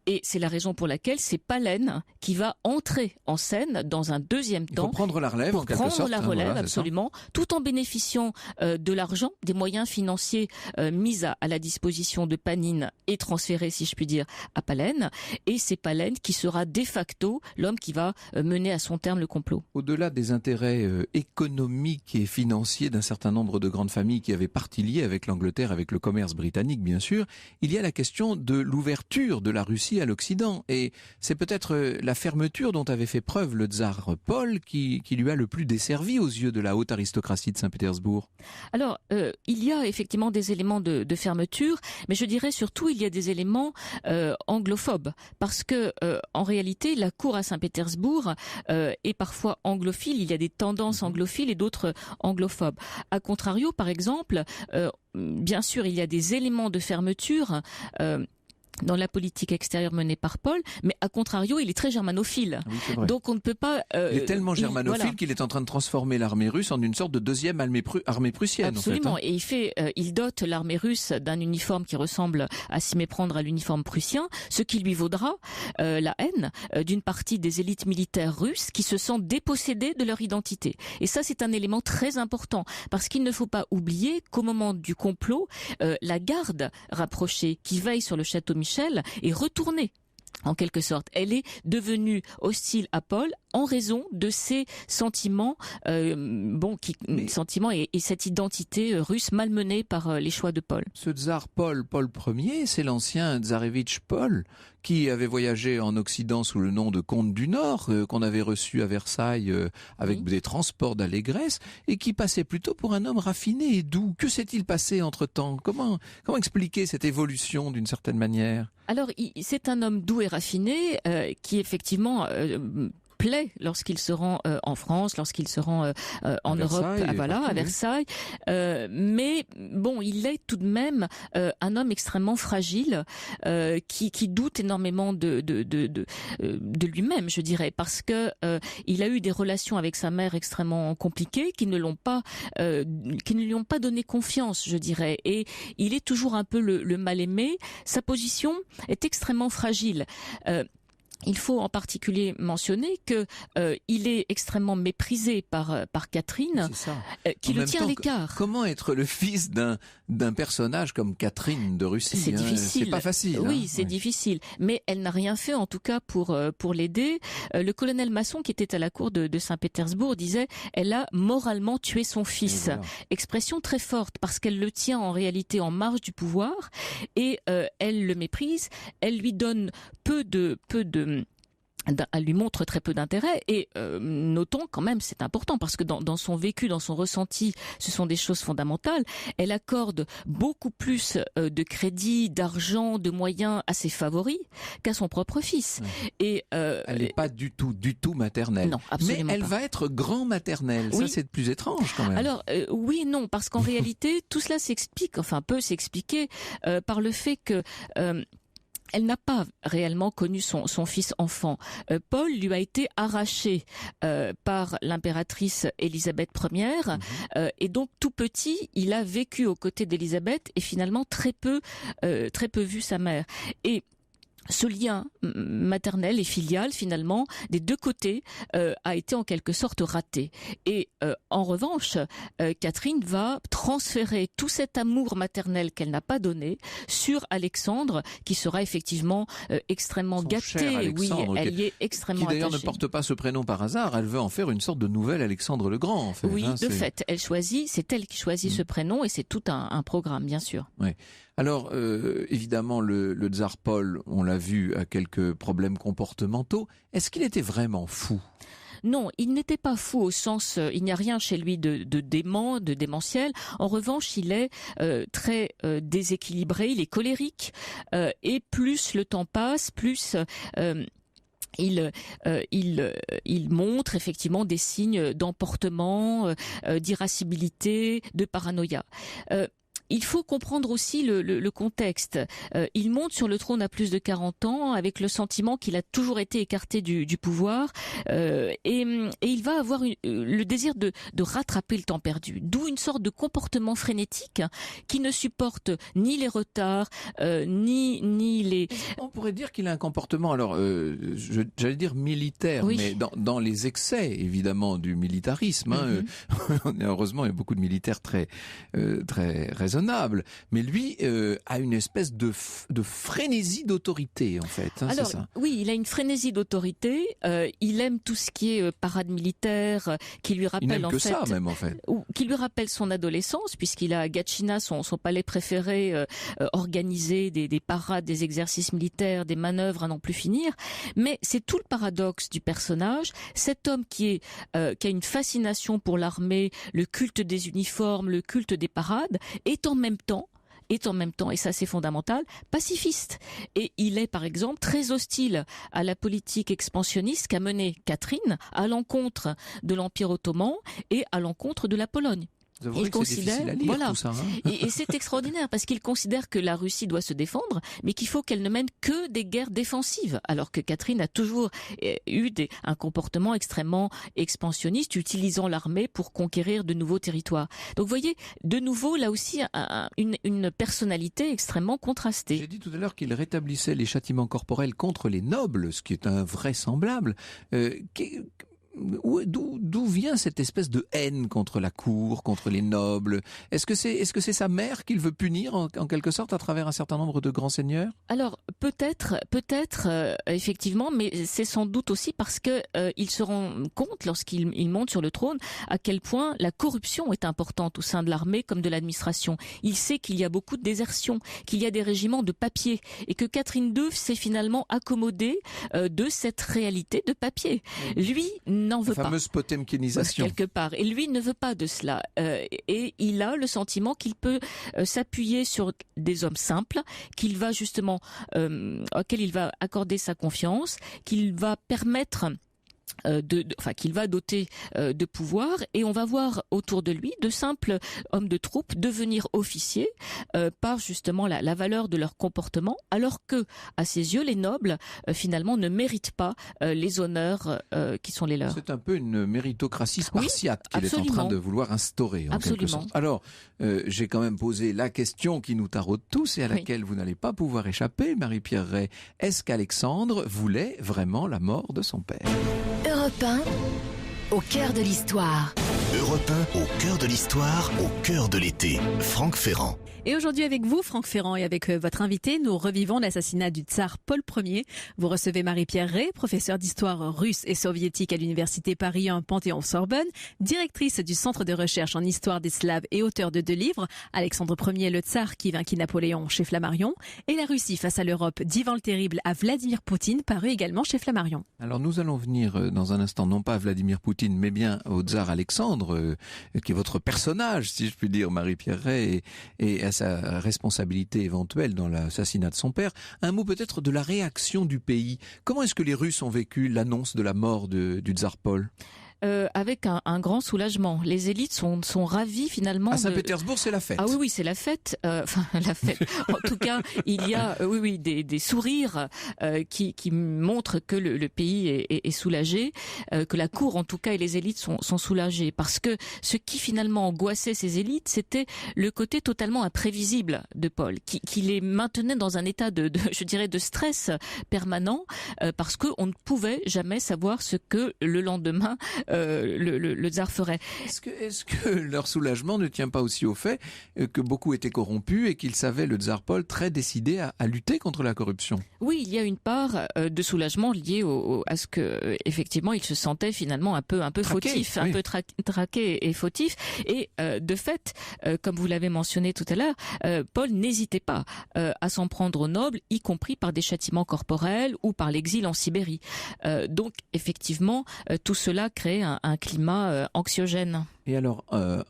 Et c'est la raison pour laquelle c'est Pallène qui va entrer en scène dans un deuxième temps. Pour prendre la relève, en quelque sorte. Prendre la relève, absolument, tout en bénéficiant de l'argent, des moyens financiers mis à la disposition de Panine et transférés, si je puis dire, à Pallène. Et c'est Pallène qui sera de facto l'homme qui va mener à son terme le complot. Au-delà des intérêts économiques et financier d'un certain nombre de grandes familles qui avaient partie liée avec l'Angleterre, avec le commerce britannique bien sûr, il y a la question de l'ouverture de la Russie à l'Occident. Et c'est peut-être la fermeture dont avait fait preuve le tsar Paul qui lui a le plus desservi aux yeux de la haute aristocratie de Saint-Pétersbourg. Alors, il y a effectivement des éléments de fermeture, mais je dirais surtout il y a des éléments anglophobes. Parce que en réalité, la cour à Saint-Pétersbourg est parfois anglophile, il y a des tendances anglophiles et d'autres anglophobe. A contrario, par exemple, bien sûr, il y a des éléments de fermeture dans la politique extérieure menée par Paul, mais à contrario, il est très germanophile. Oui, donc on ne peut pas... il est tellement germanophile qu'il est en train de transformer l'armée russe en une sorte de deuxième armée prussienne. Absolument, en fait, et il dote l'armée russe d'un uniforme qui ressemble à s'y méprendre à l'uniforme prussien, ce qui lui vaudra la haine d'une partie des élites militaires russes qui se sentent dépossédées de leur identité. Et ça, c'est un élément très important, parce qu'il ne faut pas oublier qu'au moment du complot, la garde rapprochée qui veille sur le château Michel est retournée. En quelque sorte, elle est devenue hostile à Paul en raison de ses sentiments, sentiments et cette identité russe malmenée par les choix de Paul. Ce tsar Paul Ier, c'est l'ancien tsarevitch Paul qui avait voyagé en Occident sous le nom de comte du Nord, qu'on avait reçu à Versailles avec des transports d'allégresse, et qui passait plutôt pour un homme raffiné et doux. Que s'est-il passé entre-temps ? Comment expliquer cette évolution d'une certaine manière ? Alors, c'est un homme doux et raffiné qui effectivement plaît lorsqu'il se rend en France, lorsqu'il se rend en Europe, à Versailles. Mais bon, il est tout de même un homme extrêmement fragile qui doute énormément de lui-même, je dirais, parce que il a eu des relations avec sa mère extrêmement compliquées qui ne lui ont pas donné confiance, je dirais. Et il est toujours un peu le mal-aimé. Sa position est extrêmement fragile. il faut en particulier mentionner que il est extrêmement méprisé par Catherine, qui le tient à l'écart. Comment être le fils d'un personnage comme Catherine de Russie? C'est difficile. C'est pas facile. Oui, c'est difficile. Mais elle n'a rien fait, en tout cas, pour l'aider. Le colonel Masson, qui était à la cour de Saint-Pétersbourg, disait « Elle a moralement tué son fils ». Voilà. Expression très forte, parce qu'elle le tient en réalité en marge du pouvoir et elle le méprise. Elle lui donne elle lui montre très peu d'intérêt et notons quand même, c'est important parce que dans son vécu, dans son ressenti, ce sont des choses fondamentales. Elle accorde beaucoup plus de crédit, d'argent, de moyens à ses favoris qu'à son propre fils. Et elle n'est pas du tout maternelle. Non, absolument mais elle pas. Va être grand maternelle. Oui. Ça, c'est plus étrange quand même. Alors oui et non, parce qu'en réalité, tout cela peut s'expliquer par le fait que elle n'a pas réellement connu son fils enfant. Paul lui a été arraché par l'impératrice Élisabeth Ier et donc tout petit, il a vécu aux côtés d'Élisabeth et finalement très peu vu sa mère. Et ce lien maternel et filial, finalement, des deux côtés, a été en quelque sorte raté. Et en revanche, Catherine va transférer tout cet amour maternel qu'elle n'a pas donné sur Alexandre, qui sera effectivement extrêmement gâté. Oui, elle y est extrêmement attachée. Qui d'ailleurs ne porte pas ce prénom par hasard. Elle veut en faire une sorte de nouvel Alexandre le Grand, en fait. Oui, de fait, c'est elle qui choisit ce prénom et c'est tout un programme, bien sûr. Oui. Alors, évidemment, le tsar Paul, on l'a vu, a quelques problèmes comportementaux. Est-ce qu'il était vraiment fou ? Non, il n'était pas fou au sens, il n'y a rien chez lui de dément, de démentiel. En revanche, il est très déséquilibré, il est colérique et plus le temps passe, plus il montre effectivement des signes d'emportement, d'irascibilité, de paranoïa. Il faut comprendre aussi le contexte. Il monte sur le trône à plus de 40 ans avec le sentiment qu'il a toujours été écarté du pouvoir et il va avoir le désir de rattraper le temps perdu. D'où une sorte de comportement frénétique qui ne supporte ni les retards, ni les... On pourrait dire qu'il a un comportement, alors j'allais dire militaire, oui. Mais dans les excès évidemment du militarisme. Heureusement, il y a beaucoup de militaires très raisonnables. Mais lui a une espèce de frénésie d'autorité, en fait. Alors, c'est ça. Oui, il a une frénésie d'autorité. Il aime tout ce qui est parade militaire, qui lui rappelle il n'aime que ça, même, en fait. Qui lui rappelle son adolescence, puisqu'il a à Gatchina, son palais préféré, organisé des parades, des exercices militaires, des manœuvres à n'en plus finir. Mais c'est tout le paradoxe du personnage. Cet homme qui a une fascination pour l'armée, le culte des uniformes, le culte des parades, est en même temps, et ça c'est fondamental, pacifiste. Et il est par exemple très hostile à la politique expansionniste qu'a menée Catherine à l'encontre de l'Empire ottoman et à l'encontre de la Pologne. Il considère, voilà, tout ça, et c'est extraordinaire parce qu'il considère que la Russie doit se défendre, mais qu'il faut qu'elle ne mène que des guerres défensives, alors que Catherine a toujours eu un comportement extrêmement expansionniste, utilisant l'armée pour conquérir de nouveaux territoires. Donc vous voyez, de nouveau, là aussi, une personnalité extrêmement contrastée. J'ai dit tout à l'heure qu'il rétablissait les châtiments corporels contre les nobles, ce qui est invraisemblable. D'où vient cette espèce de haine contre la cour, contre les nobles? Est-ce que c'est sa mère qu'il veut punir en quelque sorte à travers un certain nombre de grands seigneurs? Alors peut-être effectivement, mais c'est sans doute aussi parce que il se rend compte lorsqu'il monte sur le trône à quel point la corruption est importante au sein de l'armée comme de l'administration. Il sait qu'il y a beaucoup de désertions, qu'il y a des régiments de papier et que Catherine II s'est finalement accommodée de cette réalité de papier. Lui n'en veut pas. La fameuse potemkinisation. Quelque part. Et lui ne veut pas de cela. Et il a le sentiment qu'il peut s'appuyer sur des hommes simples, qu'il va justement, auxquels il va accorder sa confiance, qu'il va permettre qu'il va doter de pouvoir, et on va voir autour de lui de simples hommes de troupe devenir officiers par justement la valeur de leur comportement, alors que à ses yeux les nobles finalement ne méritent pas les honneurs qui sont les leurs. C'est un peu une méritocratie spartiate qu'il est en train de vouloir instaurer en quelque sorte. Alors j'ai quand même posé la question qui nous taraude tous et à laquelle vous n'allez pas pouvoir échapper, Marie-Pierre Ray. Est-ce qu'Alexandre voulait vraiment la mort de son père? Europe 1, au cœur de l'histoire. Europe 1, au cœur de l'histoire, au cœur de l'été. Franck Ferrand. Et aujourd'hui avec vous, Franck Ferrand, et avec votre invité, nous revivons l'assassinat du tsar Paul Ier. Vous recevez Marie-Pierre Ray, professeure d'histoire russe et soviétique à l'université Paris 1 Panthéon-Sorbonne, directrice du centre de recherche en histoire des Slaves et auteur de 2 livres, Alexandre Ier, le tsar qui vainquit Napoléon chez Flammarion, et La Russie face à l'Europe d'Ivan le Terrible à Vladimir Poutine, paru également chez Flammarion. Alors nous allons venir dans un instant, non pas à Vladimir Poutine, mais bien au tsar Alexandre, qui est votre personnage, si je puis dire, Marie-Pierre Ray, et à sa responsabilité éventuelle dans l'assassinat de son père. Un mot peut-être de la réaction du pays. Comment est-ce que les Russes ont vécu l'annonce de la mort du tsar Paul ? Avec un grand soulagement. Les élites sont ravies finalement. À Saint-Pétersbourg, c'est la fête. Ah oui, c'est la fête. Enfin, la fête. En tout cas, il y a des sourires qui montrent que le pays est soulagé, que la cour en tout cas et les élites sont soulagées. Parce que ce qui finalement angoissait ces élites, c'était le côté totalement imprévisible de Paul, qui les maintenait dans un état de stress permanent, parce qu'on ne pouvait jamais savoir ce que le lendemain le tsar ferait. Est-ce que leur soulagement ne tient pas aussi au fait que beaucoup étaient corrompus et qu'ils savaient le tsar Paul très décidé à lutter contre la corruption? Oui, il y a une part de soulagement liée à ce que effectivement il se sentait finalement un peu traqué, fautif, un peu traqué et fautif. Et de fait, comme vous l'avez mentionné tout à l'heure, Paul n'hésitait pas à s'en prendre aux nobles, y compris par des châtiments corporels ou par l'exil en Sibérie. Donc effectivement, tout cela crée un climat anxiogène. Et alors,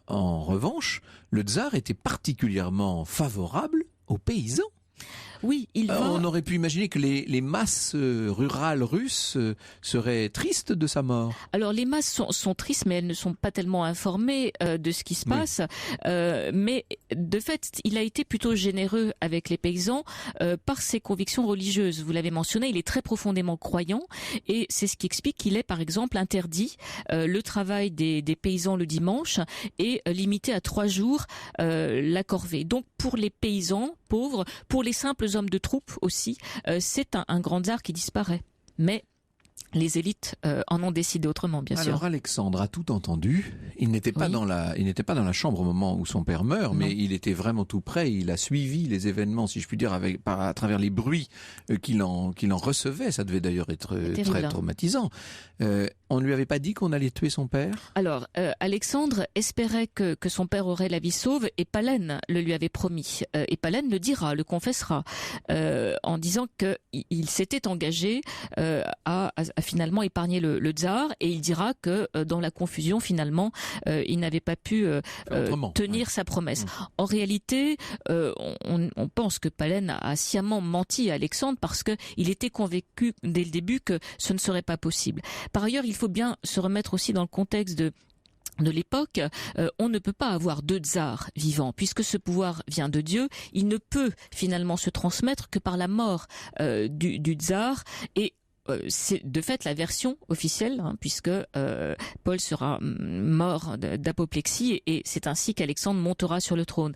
en revanche, le tsar était particulièrement favorable aux paysans. Oui, on aurait pu imaginer que les masses rurales russes seraient tristes de sa mort. Alors les masses sont tristes, mais elles ne sont pas tellement informées de ce qui se passe. Mais de fait, il a été plutôt généreux avec les paysans par ses convictions religieuses. Vous l'avez mentionné, il est très profondément croyant, et c'est ce qui explique qu'il ait par exemple interdit le travail des paysans le dimanche et limité à 3 jours la corvée. Donc pour les paysans pauvres, pour les simples hommes de troupe aussi, c'est un grand tsar qui disparaît. Mais les élites en ont décidé autrement, bien sûr. Alors Alexandre a tout entendu. Il n'était pas dans la chambre au moment où son père meurt, mais il était vraiment tout près. Il a suivi les événements, si je puis dire, à travers les bruits qu'il en recevait. Ça devait d'ailleurs être très traumatisant. On ne lui avait pas dit qu'on allait tuer son père? Alors, Alexandre espérait que son père aurait la vie sauve, et Palène le lui avait promis. Et Palène le dira, le confessera, en disant qu'il s'était engagé à finalement épargner le tsar, et il dira que dans la confusion, finalement, il n'avait pas pu tenir sa promesse. En réalité, on pense que Palène a sciemment menti à Alexandre parce qu'il était convaincu dès le début que ce ne serait pas possible. Par ailleurs, il faut bien se remettre aussi dans le contexte de l'époque. On ne peut pas avoir 2 tsars vivants, puisque ce pouvoir vient de Dieu. Il ne peut finalement se transmettre que par la mort du tsar, et c'est de fait la version officielle, puisque Paul sera mort d'apoplexie, et c'est ainsi qu'Alexandre montera sur le trône.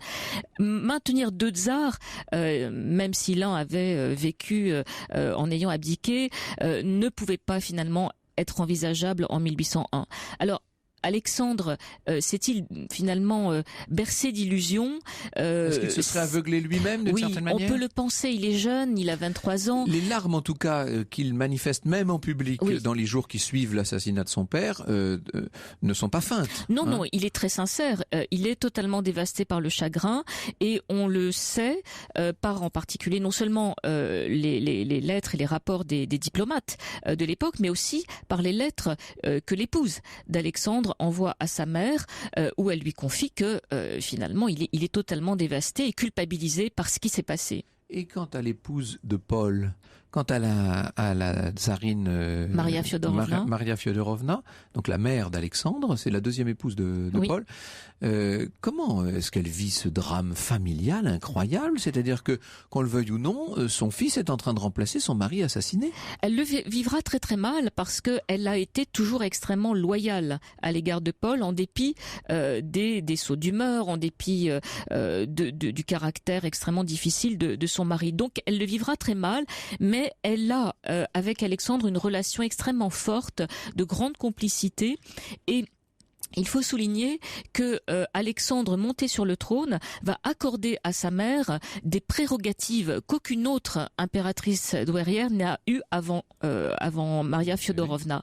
Maintenir 2 tsars, même si l'un avait vécu en ayant abdiqué, ne pouvait pas finalement être envisageable en 1801. Alors, Alexandre s'est-il finalement bercé d'illusions? Est-ce qu'il se serait aveuglé lui-même d'une certaine manière? Oui, on peut le penser, il est jeune, il a 23 ans. Les larmes en tout cas qu'il manifeste même en public dans les jours qui suivent l'assassinat de son père ne sont pas feintes. Non, il est très sincère, il est totalement dévasté par le chagrin, et on le sait par en particulier non seulement les lettres et les rapports des diplomates de l'époque, mais aussi par les lettres que l'épouse d'Alexandre envoie à sa mère, où elle lui confie que finalement il est totalement dévasté et culpabilisé par ce qui s'est passé. Et quant à l'épouse de Paul, Quant à la tsarine Maria Fyodorovna. Maria Fyodorovna, donc la mère d'Alexandre, c'est la deuxième épouse de Oui. Paul. Comment est-ce qu'elle vit ce drame familial incroyable? C'est-à-dire que, qu'on le veuille ou non, son fils est en train de remplacer son mari assassiné. Elle le vivra très très mal parce qu'elle a été toujours extrêmement loyale à l'égard de Paul, en dépit des sauts d'humeur, en dépit du caractère extrêmement difficile de son mari. Donc elle le vivra très mal, mais elle a avec Alexandre une relation extrêmement forte, de grande complicité. Et il faut souligner que Alexandre, monté sur le trône, va accorder à sa mère des prérogatives qu'aucune autre impératrice douairière n'a eu avant Maria Fyodorovna.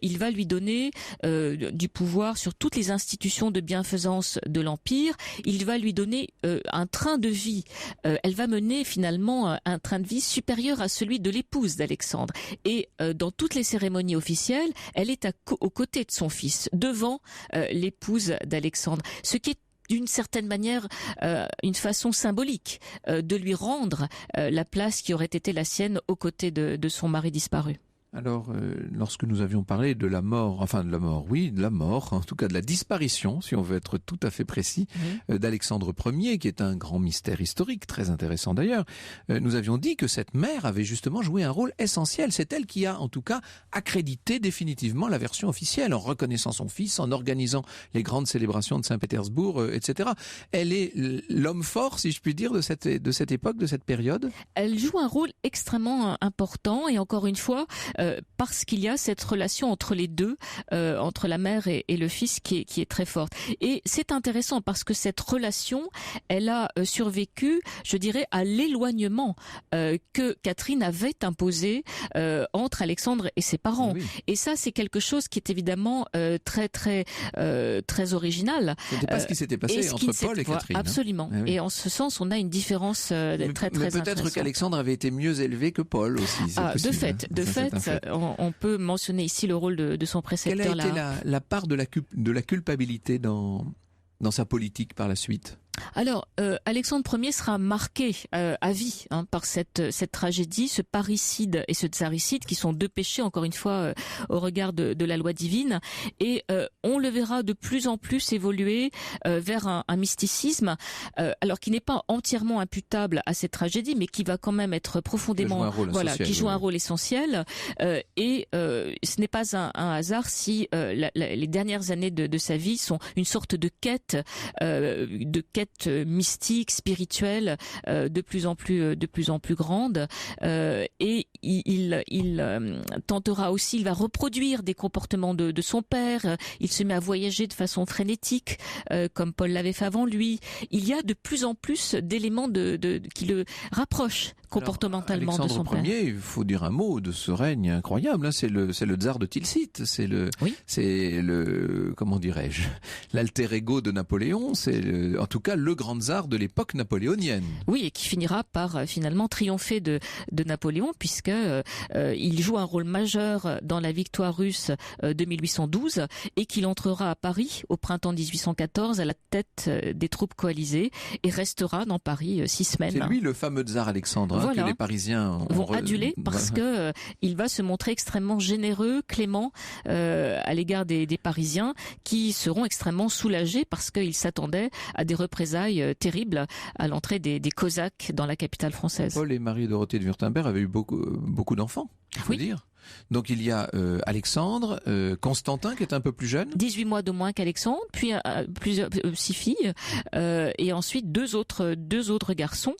Il va lui donner du pouvoir sur toutes les institutions de bienfaisance de l'Empire. Il va lui donner un train de vie. Elle va mener finalement un train de vie supérieur à celui de l'épouse d'Alexandre. Et dans toutes les cérémonies officielles, elle est aux côtés de son fils, devant l'épouse d'Alexandre, ce qui est d'une certaine manière une façon symbolique de lui rendre la place qui aurait été la sienne aux côtés de son mari disparu. Alors, lorsque nous avions parlé de la mort, en tout cas de la disparition, si on veut être tout à fait précis, d'Alexandre Ier, qui est un grand mystère historique, très intéressant d'ailleurs, nous avions dit que cette mère avait justement joué un rôle essentiel. C'est elle qui a, en tout cas, accrédité définitivement la version officielle, en reconnaissant son fils, en organisant les grandes célébrations de Saint-Pétersbourg, etc. Elle est l'homme fort, si je puis dire, de cette époque, de cette période. Elle joue un rôle extrêmement important, et encore une fois, parce qu'il y a cette relation entre les deux, entre la mère et le fils qui est très forte. Et c'est intéressant parce que cette relation, elle a survécu, je dirais, à l'éloignement que Catherine avait imposé entre Alexandre et ses parents. Oui. Et ça, c'est quelque chose qui est évidemment très original. C'était pas ce qui s'était passé entre Paul et Catherine. Absolument. Hein. Oui. Et en ce sens, on a une différence très intéressante. Mais peut-être qu'Alexandre avait été mieux élevé que Paul aussi. De fait. On peut mentionner ici le rôle de son précepteur. Quelle a été la part de la culpabilité dans sa politique par la suite ? Alors, Alexandre Ier sera marqué à vie par cette tragédie, ce parricide et ce tsaricide, qui sont deux péchés, encore une fois, au regard de la loi divine. Et on le verra de plus en plus évoluer vers un mysticisme, alors qui n'est pas entièrement imputable à cette tragédie, mais qui va quand même être profondément, qui joue un rôle essentiel. Et ce n'est pas un hasard si les dernières années de sa vie sont une sorte de quête mystique, spirituelle, de plus en plus grande, et il tentera aussi, il va reproduire des comportements de son père. Il se met à voyager de façon frénétique, comme Paul l'avait fait avant lui. Il y a de plus en plus d'éléments qui le rapprochent comportementalement. Alors, de son père. Alexandre Ier, il faut dire un mot de ce règne incroyable. C'est le tsar de Tilsit. C'est le comment dirais-je, l'alter ego de Napoléon. C'est en tout cas le grand tsar de l'époque napoléonienne. Oui, et qui finira par finalement triompher de Napoléon, puisque il joue un rôle majeur dans la victoire russe de 1812, et qu'il entrera à Paris au printemps 1814 à la tête des troupes coalisées et restera dans Paris 6 semaines. C'est lui le fameux tsar Alexandre, que les Parisiens vont aduler, parce que il va se montrer extrêmement généreux, clément à l'égard des Parisiens, qui seront extrêmement soulagés parce qu'ils s'attendaient à des représailles terribles à l'entrée des Cosaques dans la capitale française. Paul et Marie-Dorothée de Wurtemberg avaient eu beaucoup d'enfants, il faut dire. Donc il y a Alexandre, Constantin qui est un peu plus jeune. 18 mois de moins qu'Alexandre, puis 6 filles, et ensuite deux autres garçons.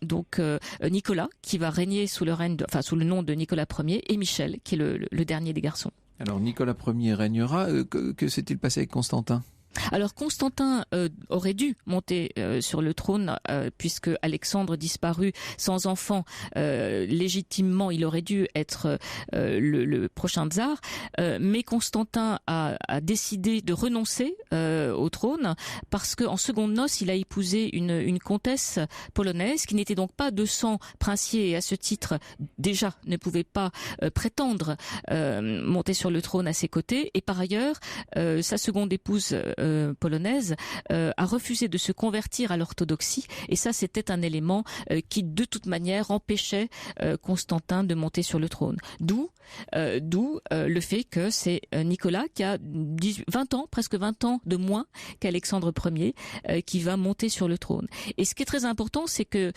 Donc Nicolas qui va régner sous le nom de Nicolas Ier, et Michel qui est le dernier des garçons. Alors Nicolas Ier régnera. Que s'est-il passé avec Constantin ? Alors Constantin aurait dû monter sur le trône, puisque Alexandre disparu sans enfant, légitimement il aurait dû être le prochain tsar, mais Constantin a décidé de renoncer au trône parce qu'en seconde noces il a épousé une comtesse polonaise qui n'était donc pas de sang princier, et à ce titre déjà ne pouvait pas prétendre monter sur le trône à ses côtés, et par ailleurs sa seconde épouse polonaise a refusé de se convertir à l'orthodoxie, et ça c'était un élément qui de toute manière empêchait Constantin de monter sur le trône. D'où le fait que c'est Nicolas qui a 20 ans, presque 20 ans de moins qu'Alexandre Ier, qui va monter sur le trône. Et ce qui est très important, c'est que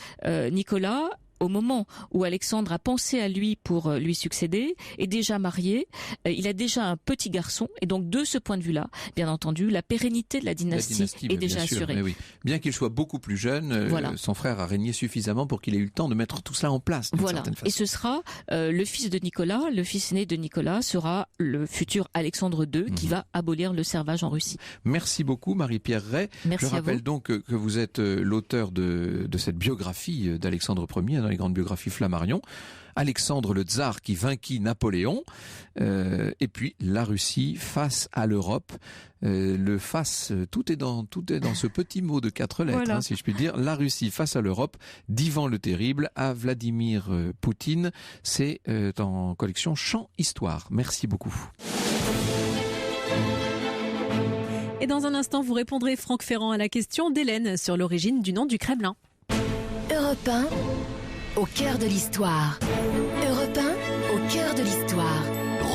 Nicolas, au moment où Alexandre a pensé à lui pour lui succéder, est déjà marié, il a déjà un petit garçon, et donc de ce point de vue-là, bien entendu, la pérennité de la dynastie est déjà assurée. Oui. Bien qu'il soit beaucoup plus jeune, son frère a régné suffisamment pour qu'il ait eu le temps de mettre tout cela en place. Voilà, et ce sera le fils de Nicolas, le fils aîné de Nicolas sera le futur Alexandre II qui va abolir le servage en Russie. Merci beaucoup Marie-Pierre Ray. Merci. Je rappelle donc que vous êtes l'auteur de cette biographie d'Alexandre Ier, les grandes biographies Flammarion, Alexandre le tsar qui vainquit Napoléon, et puis la Russie face à l'Europe. Tout est dans ce petit mot de 4 lettres, si je puis dire. La Russie face à l'Europe, d'Ivan le Terrible à Vladimir Poutine. C'est en collection Champ Histoire. Merci beaucoup. Et dans un instant, vous répondrez, Franck Ferrand, à la question d'Hélène sur l'origine du nom du Kremlin. Europe 1, au cœur de l'histoire. Europe 1, au cœur de l'histoire.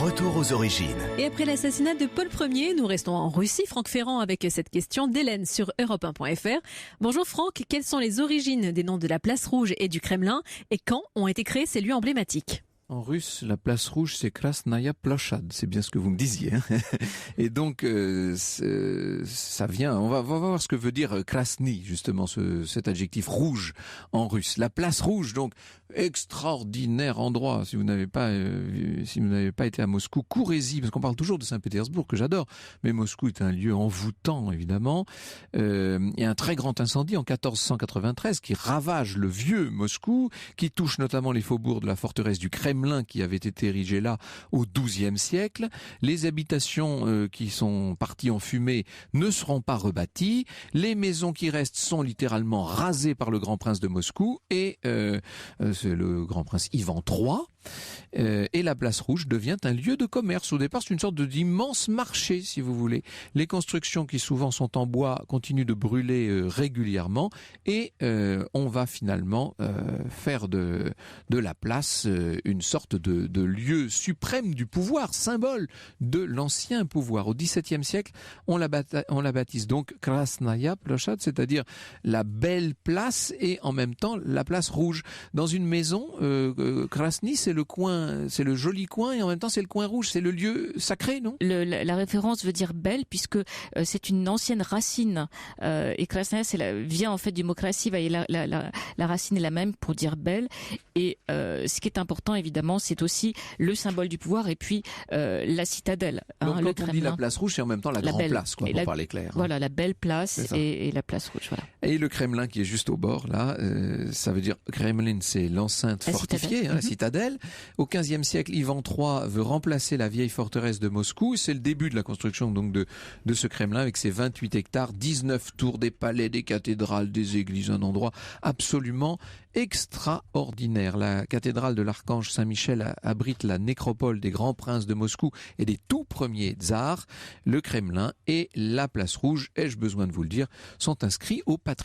Retour aux origines. Et après l'assassinat de Paul Ier, nous restons en Russie. Franck Ferrand avec cette question d'Hélène sur europe1.fr. Bonjour Franck, quelles sont les origines des noms de la Place Rouge et du Kremlin et quand ont été créés ces lieux emblématiques ? En russe, la place rouge, c'est Krasnaya Plochad. C'est bien ce que vous me disiez. Et donc, ça vient... On va voir ce que veut dire Krasny, justement, cet adjectif rouge en russe. La place rouge, donc, extraordinaire endroit. Si vous n'avez pas été à Moscou, courez-y, parce qu'on parle toujours de Saint-Pétersbourg, que j'adore. Mais Moscou est un lieu envoûtant, évidemment. Il y a un très grand incendie en 1493 qui ravage le vieux Moscou, qui touche notamment les faubourgs de la forteresse du Kremlin, qui avait été érigé là au XIIe siècle. Les habitations qui sont parties en fumée ne seront pas rebâties. Les maisons qui restent sont littéralement rasées par le grand prince de Moscou et c'est le grand prince Ivan III. Et la place rouge devient un lieu de commerce. Au départ, c'est une sorte d'immense marché, si vous voulez. Les constructions qui souvent sont en bois continuent de brûler régulièrement et on va finalement faire de la place une sorte de lieu suprême du pouvoir, symbole de l'ancien pouvoir. Au XVIIe siècle, on la baptise donc Krasnaya Plochad, c'est-à-dire la belle place et en même temps la place rouge. Dans une maison, Krasny, c'est le coin, c'est le joli coin et en même temps c'est le coin rouge, c'est le lieu sacré, non ? La référence veut dire belle puisque c'est une ancienne racine et Krasnaya vient en fait du mot krasiva et la racine est la même pour dire belle et ce qui est important évidemment c'est aussi le symbole du pouvoir et puis la citadelle. Donc quand on dit la place rouge c'est en même temps la grande place quoi, pour parler clair. Voilà, la belle place et la place rouge. Voilà. Et le Kremlin qui est juste au bord là, ça veut dire Kremlin c'est l'enceinte fortifiée, la citadelle. Au XVe siècle, Ivan III veut remplacer la vieille forteresse de Moscou. C'est le début de la construction donc de ce Kremlin avec ses 28 hectares, 19 tours, des palais, des cathédrales, des églises, un endroit absolument extraordinaire. La cathédrale de l'Archange Saint-Michel abrite la nécropole des grands princes de Moscou et des tout premiers tsars. Le Kremlin et la place rouge, ai-je besoin de vous le dire, sont inscrits au patrimoine.